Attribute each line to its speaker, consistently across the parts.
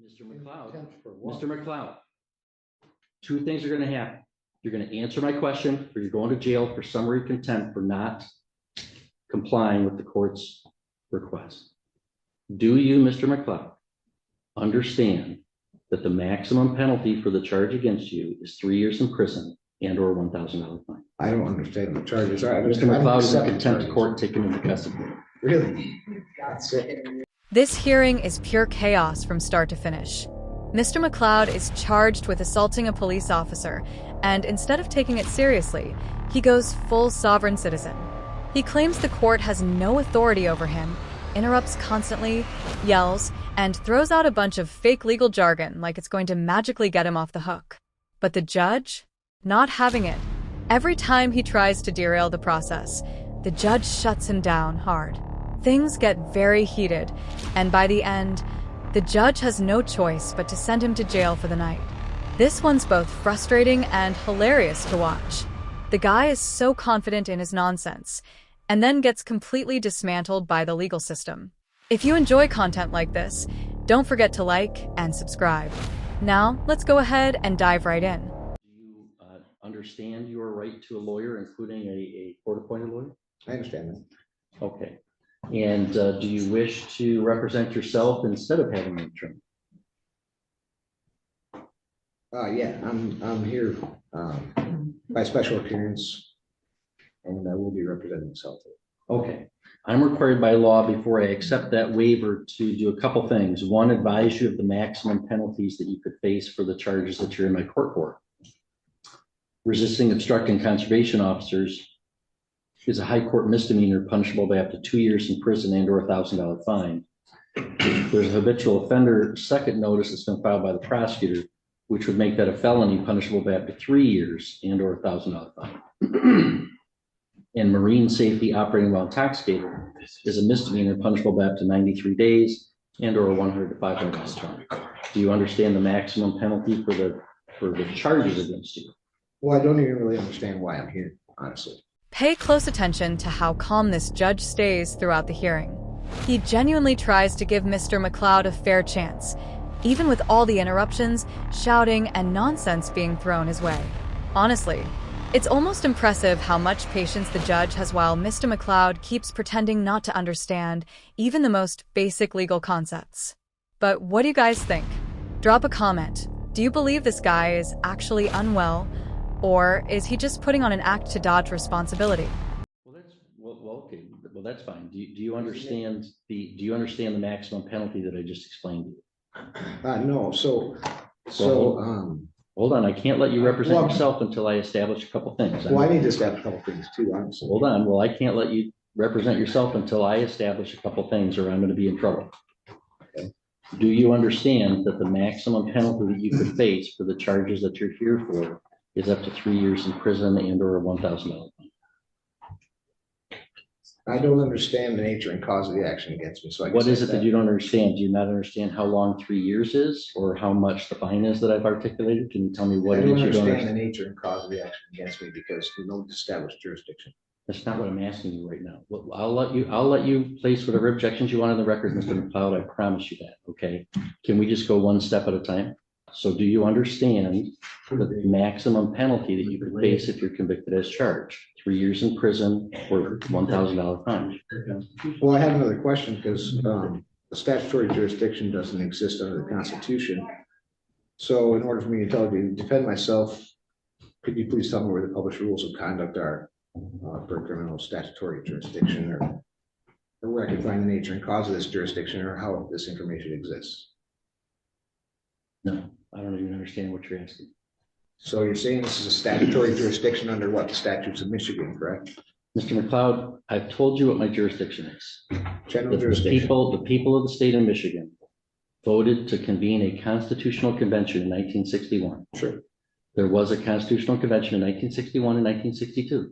Speaker 1: Mr. McLeod,
Speaker 2: Contempt for what?
Speaker 1: Mr. McLeod, two things are going to happen. You're going to answer my question, or you're going to jail for summary contempt for not complying with the court's request. Do you, Mr. McLeod, understand that the maximum penalty for the charge against you is 3 years in prison and or $1,000 fine?
Speaker 2: I don't understand the charges.
Speaker 1: Mr. McLeod is in contempt court taken into custody.
Speaker 2: Really? That's it.
Speaker 3: This hearing is pure chaos from start to finish. Mr. McLeod is charged with assaulting a police officer, and instead of taking it seriously, he goes full sovereign citizen. He claims the court has no authority over him, interrupts constantly, yells, and throws out a bunch of fake legal jargon like it's going to magically get him off the hook. But the judge? Not having it. Every time he tries to derail the process, the judge shuts him down hard. Things get very heated, and by the end, the judge has no choice but to send him to jail for the night. This one's both frustrating and hilarious to watch. The guy is so confident in his nonsense, and then gets completely dismantled by the legal system. If you enjoy content like this, don't forget to like and subscribe. Now, let's go ahead and dive right in.
Speaker 1: Do you understand your right to a lawyer, including a court-appointed lawyer?
Speaker 2: I understand that.
Speaker 1: Okay. And do you wish to represent yourself instead of having an attorney?
Speaker 2: Yeah, I'm here by special appearance, and I will be representing myself.
Speaker 1: Okay. I'm required by law before I accept that waiver to do a couple things. One, advise you of the maximum penalties that you could face for the charges that you're in my court for. Resisting, obstructing conservation officers is a high court misdemeanor punishable by up to 2 years in prison and or $1,000 fine. There's a habitual offender second notice that's been filed by the prosecutor, which would make that a felony punishable by up to 3 years and or $1,000 fine. And marine safety operating while intoxicated is a misdemeanor punishable by up to 93 days and or $100 to $500 fine. Do you understand the maximum penalty for the charges against you?
Speaker 2: Well, I don't even really understand why I'm here, honestly.
Speaker 3: Pay close attention to how calm this judge stays throughout the hearing. He genuinely tries to give Mr. McLeod a fair chance, even with all the interruptions, shouting, and nonsense being thrown his way. Honestly, it's almost impressive how much patience the judge has while Mr. McLeod keeps pretending not to understand even the most basic legal concepts. But what do you guys think? Drop a comment. Do you believe this guy is actually unwell, or is he just putting on an act to dodge responsibility?
Speaker 1: Okay. Well, that's fine. Do you understand the maximum penalty that I just explained to you?
Speaker 2: No.
Speaker 1: Hold on. I can't let you represent yourself until I establish a couple things.
Speaker 2: Well, I need to establish a couple things too, honestly.
Speaker 1: Hold on. Well, I can't let you represent yourself until I establish a couple things, or I'm going to be in trouble. Okay. Do you understand that the maximum penalty that you could face for the charges that you're here for is up to 3 years in prison and or $1,000 fine?
Speaker 2: I don't understand the nature and cause of the action against me. So
Speaker 1: what is it that you don't understand? Do you not understand how long 3 years is, or how much the fine is that I've articulated? Can you tell me what it is you don't understand?
Speaker 2: I don't understand the nature and cause of the action against me because we don't establish jurisdiction.
Speaker 1: That's not what I'm asking you right now. Well, I'll let you place whatever objections you want on the record, Mr. McLeod. I promise you that. Okay. Can we just go one step at a time? So do you understand the maximum penalty that you could face if you're convicted as charged? 3 years in prison or $1,000 fine?
Speaker 2: Well, I have another question because the statutory jurisdiction doesn't exist under the Constitution. So in order for me to defend myself, could you please tell me where the published rules of conduct are for criminal statutory jurisdiction, or where I can find the nature and cause of this jurisdiction, or how this information exists?
Speaker 1: No, I don't even understand what you're asking.
Speaker 2: So you're saying this is a statutory jurisdiction under what? The statutes of Michigan, correct?
Speaker 1: Mr. McLeod, I've told you what my jurisdiction is.
Speaker 2: General jurisdiction.
Speaker 1: The people of the state of Michigan voted to convene a constitutional convention in 1961.
Speaker 2: Sure.
Speaker 1: There was a constitutional convention in 1961 and 1962.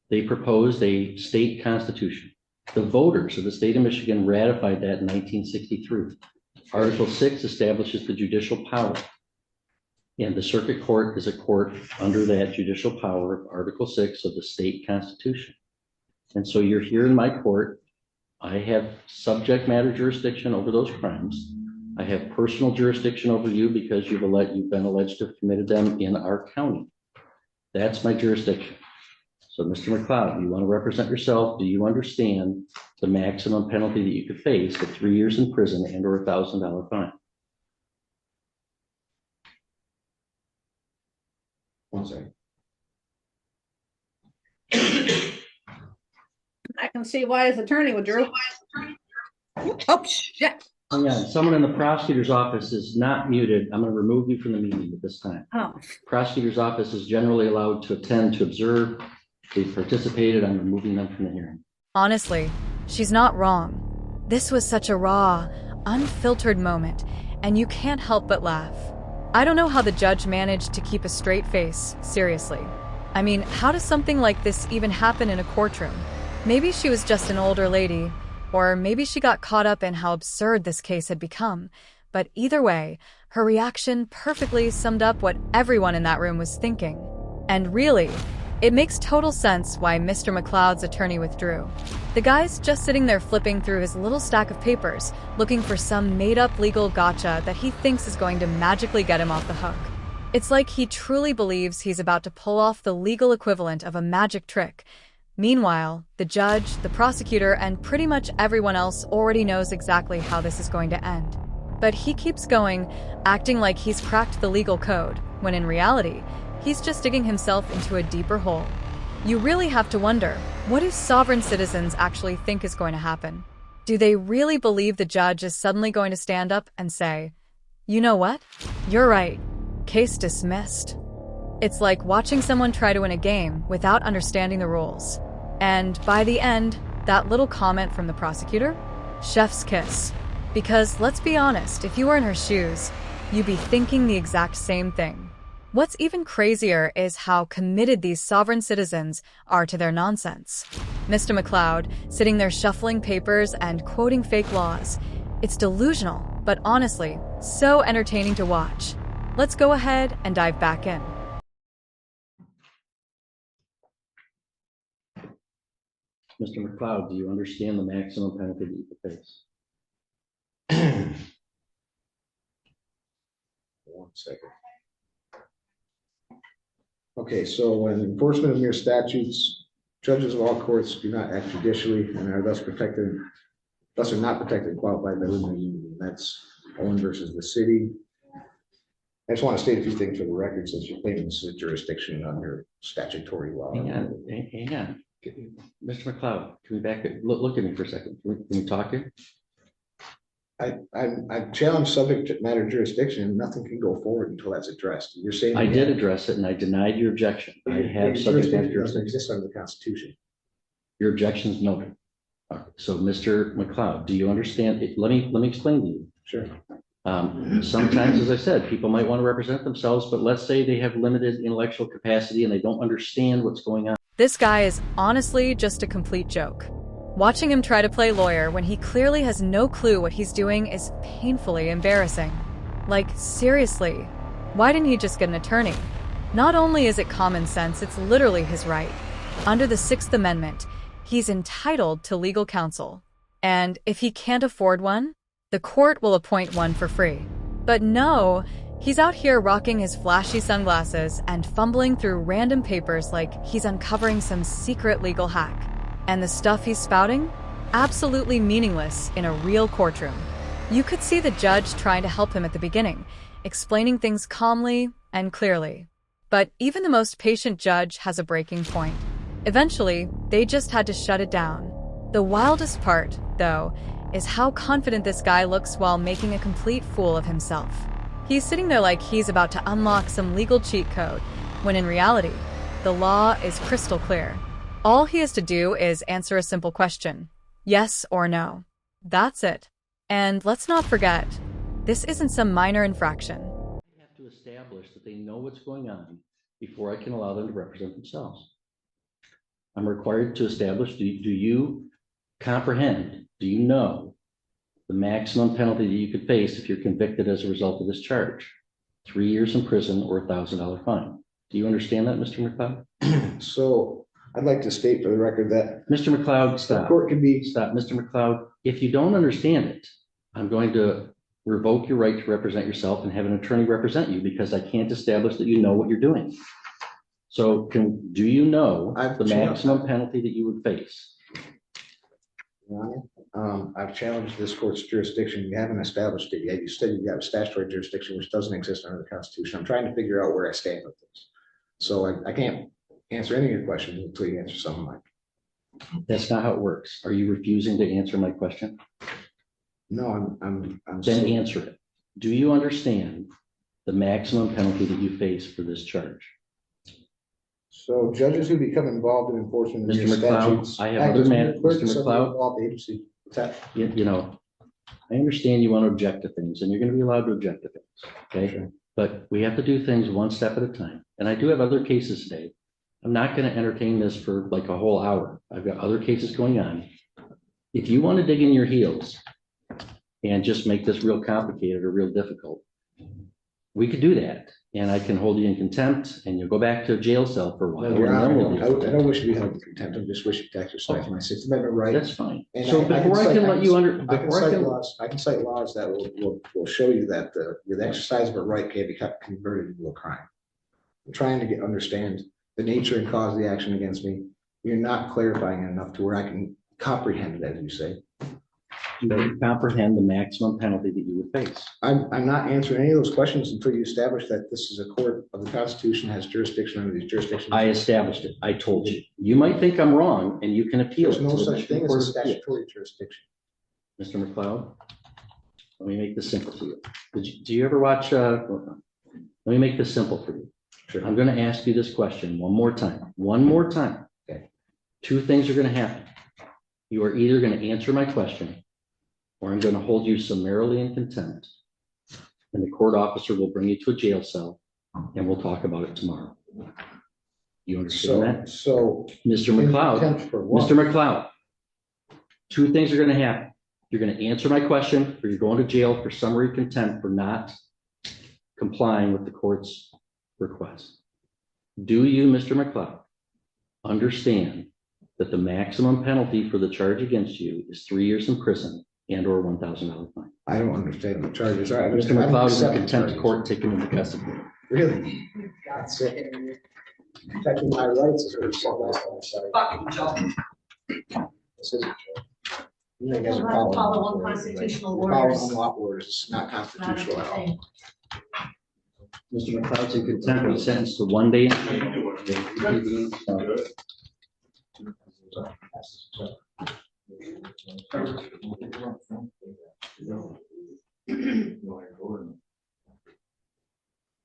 Speaker 1: They proposed a state constitution. The voters of the state of Michigan ratified that in 1963. Article 6 establishes the judicial power. And the circuit court is a court under that judicial power of Article 6 of the state constitution. And so you're here in my court. I have subject matter jurisdiction over those crimes. I have personal jurisdiction over you because you've been alleged to have committed them in our county. That's my jurisdiction. So, Mr. McLeod, you want to represent yourself? Do you understand the maximum penalty that you could face of 3 years in prison and or $1,000 fine?
Speaker 2: One second.
Speaker 4: I can see why his attorney would Drew. Oh, shit.
Speaker 1: Hang on, someone in the prosecutor's office is not muted. I'm going to remove you from the meeting at this time.
Speaker 4: Oh,
Speaker 1: Prosecutor's office is generally allowed to attend to observe. They've participated. I'm removing them from the hearing.
Speaker 3: Honestly, she's not wrong. This was such a raw, unfiltered moment, and you can't help but laugh. I don't know how the judge managed to keep a straight face, seriously. I mean, how does something like this even happen in a courtroom? Maybe she was just an older lady, or maybe she got caught up in how absurd this case had become. But either way, her reaction perfectly summed up what everyone in that room was thinking. And really, it makes total sense why Mr. McLeod's attorney withdrew. The guy's just sitting there flipping through his little stack of papers, looking for some made-up legal gotcha that he thinks is going to magically get him off the hook. It's like he truly believes he's about to pull off the legal equivalent of a magic trick. Meanwhile, the judge, the prosecutor, and pretty much everyone else already knows exactly how this is going to end. But he keeps going, acting like he's cracked the legal code, when in reality, he's just digging himself into a deeper hole. You really have to wonder, what do sovereign citizens actually think is going to happen? Do they really believe the judge is suddenly going to stand up and say, "You know what? You're right. Case dismissed." It's like watching someone try to win a game without understanding the rules. And by the end, that little comment from the prosecutor? Chef's kiss. Because let's be honest, if you were in her shoes, you'd be thinking the exact same thing. What's even crazier is how committed these sovereign citizens are to their nonsense. Mr. McLeod, sitting there shuffling papers and quoting fake laws. It's delusional, but honestly, so entertaining to watch. Let's go ahead and dive back in.
Speaker 1: Mr. McLeod, do you understand the maximum penalty that you could face?
Speaker 2: 1 second. Okay, so when enforcement of mere statutes, judges of all courts do not act judicially and are thus are not protected and qualified by limited immunity. That's Owen versus the city. I just want to state a few things for the record since you're claiming this is a jurisdiction under statutory law.
Speaker 1: Hang on. Mr. McLeod, can we back it? Look at me for a second. Can we talk here?
Speaker 2: I challenged subject matter jurisdiction and nothing can go forward until that's addressed. You're saying
Speaker 1: I did address it and I denied your objection. I have subject matter
Speaker 2: doesn't
Speaker 1: jurisdiction.
Speaker 2: exist under the Constitution.
Speaker 1: Your objection is noted. So, Mr. McLeod, do you understand? Let me explain to you.
Speaker 2: Sure.
Speaker 1: Sometimes, as I said, people might want to represent themselves, but let's say they have limited intellectual capacity and they don't understand what's going on.
Speaker 3: This guy is honestly just a complete joke. Watching him try to play lawyer when he clearly has no clue what he's doing is painfully embarrassing. Like, seriously, why didn't he just get an attorney? Not only is it common sense, it's literally his right. Under the Sixth Amendment, he's entitled to legal counsel. And if he can't afford one, the court will appoint one for free. But no, he's out here rocking his flashy sunglasses and fumbling through random papers like he's uncovering some secret legal hack. And the stuff he's spouting? Absolutely meaningless in a real courtroom. You could see the judge trying to help him at the beginning, explaining things calmly and clearly. But even the most patient judge has a breaking point. Eventually, they just had to shut it down. The wildest part, though, is how confident this guy looks while making a complete fool of himself. He's sitting there like he's about to unlock some legal cheat code, when in reality, the law is crystal clear. All he has to do is answer a simple question, yes or no. That's it. And let's not forget, this isn't some minor infraction.
Speaker 1: I have to establish that they know what's going on before I can allow them to represent themselves. I'm required to establish, do you comprehend, do you know the maximum penalty that you could face if you're convicted as a result of this charge? 3 years in prison or $1,000 fine. Do you understand that, Mr. McLeod?
Speaker 2: So I'd like to state for the record that
Speaker 1: Mr. McLeod,
Speaker 2: the
Speaker 1: stop.
Speaker 2: court can be,
Speaker 1: Stop, Mr. McLeod. If you don't understand it, I'm going to revoke your right to represent yourself and have an attorney represent you because I can't establish that you know what you're doing. So do you know the maximum penalty that you would face?
Speaker 2: Your Honor, I've challenged this court's jurisdiction. You haven't established it yet. You said you've got a statutory jurisdiction which doesn't exist under the Constitution. I'm trying to figure out where I stand with this. So I can't answer any of your questions until you answer some of mine.
Speaker 1: That's not how it works. Are you refusing to answer my question?
Speaker 2: No, I'm
Speaker 1: Then answer it. Do you understand the maximum penalty that you face for this charge?
Speaker 2: So judges who become involved in enforcement of
Speaker 1: Mr.
Speaker 2: these
Speaker 1: McLeod,
Speaker 2: statutes.
Speaker 1: I have other matters. Mr. McLeod,
Speaker 2: Involved agency. What's that?
Speaker 1: you know, I understand you want to object to things and you're going to be allowed to object to things. Okay.
Speaker 2: Sure.
Speaker 1: But we have to do things one step at a time. And I do have other cases today. I'm not going to entertain this for like a whole hour. I've got other cases going on. If you want to dig in your heels and just make this real complicated or real difficult, we could do that. And I can hold you in contempt and you'll go back to a jail cell for a while.
Speaker 2: No, Your Honor, I don't wish to be held in contempt. I just wish to exercise my Sixth Amendment right.
Speaker 1: That's fine.
Speaker 2: And
Speaker 1: So before I can let you under,
Speaker 2: I can
Speaker 1: before I
Speaker 2: cite
Speaker 1: can,
Speaker 2: laws, I can cite laws that will show you that the exercise of a right can be converted into a crime. I'm trying to understand the nature and cause of the action against me. You're not clarifying it enough to where I can comprehend it, as you say.
Speaker 1: you comprehend the maximum penalty that you would face.
Speaker 2: I'm not answering any of those questions until you establish that this is a court of the Constitution, has jurisdiction under these jurisdictions.
Speaker 1: I established it. I told you. You might think I'm wrong and you can appeal.
Speaker 2: There's
Speaker 1: it
Speaker 2: no
Speaker 1: to the
Speaker 2: such thing as
Speaker 1: Court
Speaker 2: a
Speaker 1: of Appeals.
Speaker 2: statutory jurisdiction.
Speaker 1: Mr. McLeod, let me make this simple for you. Do you ever watch, let me make this simple for you.
Speaker 2: Sure.
Speaker 1: I'm going to ask you this question one more time. One more time.
Speaker 2: Okay.
Speaker 1: Two things are going to happen. You are either going to answer my question or I'm going to hold you summarily in contempt. And the court officer will bring you to a jail cell and we'll talk about it tomorrow. You understand that?
Speaker 2: So.
Speaker 1: Mr. McLeod,
Speaker 2: Contempt for what?
Speaker 1: Mr. McLeod, two things are going to happen. You're going to answer my question or you're going to jail for summary contempt for not complying with the court's request. Do you, Mr. McLeod, understand that the maximum penalty for the charge against you is 3 years in prison and or $1,000 fine?
Speaker 2: I don't understand the charges.
Speaker 1: Mr. McLeod is in contempt of court taken into custody.
Speaker 2: Really? That's it. Protecting my rights is what
Speaker 5: Fucking job.
Speaker 2: This isn't true. You guys are
Speaker 5: Follow
Speaker 2: following
Speaker 5: unconstitutional
Speaker 2: you're following
Speaker 5: orders.
Speaker 2: unlawful orders. It's not
Speaker 5: Not a
Speaker 2: constitutional
Speaker 5: good
Speaker 2: at all.
Speaker 5: thing.
Speaker 1: Mr. McLeod's in contempt. He's sentenced to 1 day.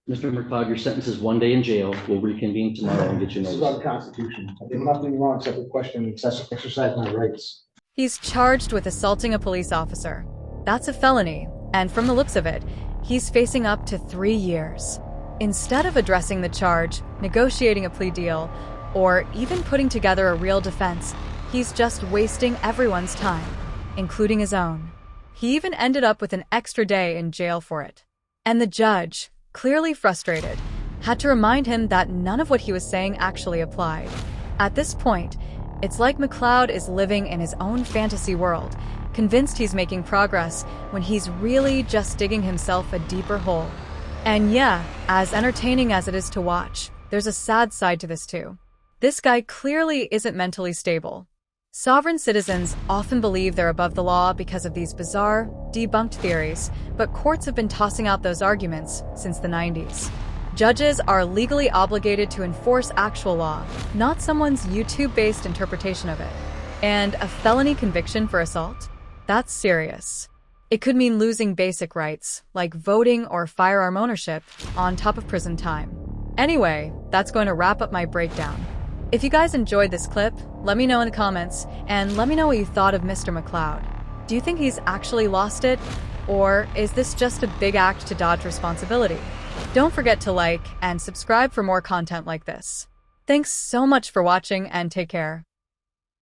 Speaker 1: Mr. McLeod, your sentence is 1 day in jail. We'll reconvene tomorrow and get you
Speaker 2: This is about
Speaker 1: notice.
Speaker 2: the Constitution. I did nothing wrong except to question and exercise my rights.
Speaker 3: He's charged with assaulting a police officer. That's a felony, and from the looks of it, he's facing up to 3 years. Instead of addressing the charge, negotiating a plea deal, or even putting together a real defense, he's just wasting everyone's time, including his own. He even ended up with an extra day in jail for it. And the judge, clearly frustrated, had to remind him that none of what he was saying actually applied. At this point, it's like McLeod is living in his own fantasy world, convinced he's making progress when he's really just digging himself a deeper hole. And yeah, as entertaining as it is to watch, there's a sad side to this too. This guy clearly isn't mentally stable. Sovereign citizens often believe they're above the law because of these bizarre, debunked theories, but courts have been tossing out those arguments since the 90s. Judges are legally obligated to enforce actual law, not someone's YouTube-based interpretation of it. And a felony conviction for assault? That's serious. It could mean losing basic rights, like voting or firearm ownership, on top of prison time. Anyway, that's going to wrap up my breakdown. If you guys enjoyed this clip, let me know in the comments, and let me know what you thought of Mr. McLeod. Do you think he's actually lost it? Or is this just a big act to dodge responsibility? Don't forget to like and subscribe for more content like this. Thanks so much for watching and take care.